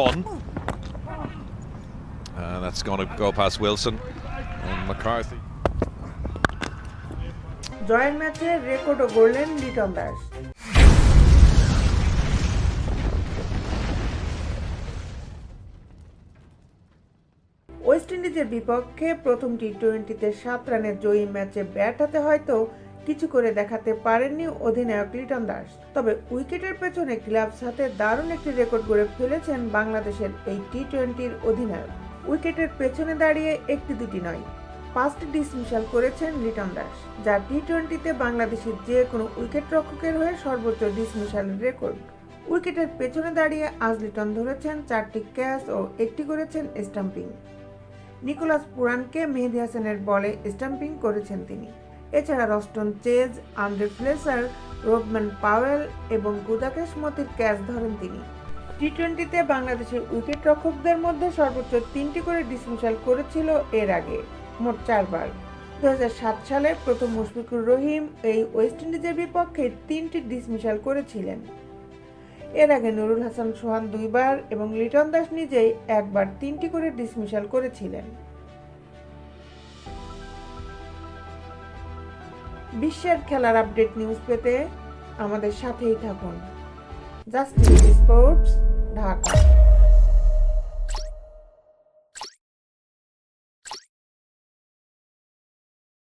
on. That's going to go past Wilson and McCarthy. জয়ের ম্যাচে রেকর্ডও গড়লেন লিটন দাস। ওয়েস্ট ইন্ডিজের বিপক্ষে প্রথম টি-20তে 7 রানের জয়ী ম্যাচে ব্যাট হাতে হয়তো কিছু করে দেখাতে পারেননি অধিনায়ক লিটন দাস, তবে উইকেটের পেছনে গ্লাভস হাতে দারুণ একটি রেকর্ড গড়ে ফেলেছেন বাংলাদেশের এই টি-20র অধিনায়ক। উইকেটের পেছনে দাঁড়িয়ে একটি দুটি নয়, 5টি ডিসমিসাল করেছেন লিটন দাস, যা টি-20তে বাংলাদেশের যে কোনো উইকেট রক্ষকের হয়ে সর্বোচ্চ ডিসমিসালের রেকর্ড। উইকেটের পেছনে দাঁড়িয়ে আজ লিটন ধরেছেন 4টি ক্যাচ ও একটি করেছেন স্টাম্পিং। নিকোলাস পুরানকে মেহেদী হাসানের বলে স্টাম্পিং করেছেন তিনি। এছাড়া Roston Chase, Andre Fletcher, Rovman Powell এবং গুদাকেশ মতির ক্যাচ ধরেন তিনি। টি-20তে বাংলাদেশের উইকেট রক্ষকদের মধ্যে সর্বোচ্চ 3টি করে ডিসমিসাল করেছিল এর আগে, মোট 4 বার। 2007 সালে প্রথম মুশফিকুর রহিম এই ওয়েস্ট ইন্ডিজের বিপক্ষে 3টি ডিসমিসাল করেছিলেন। এর আগে নুরুল হাসান সোহান 2 বার এবং লিটন দাস নিজেই একবার 3টি করে ডিসমিসাল করেছিলেন। বিশ্বের খেলার আপডেট নিউজ পেতে আমাদের সাথেই থাকুন। Just sports, Dhaka.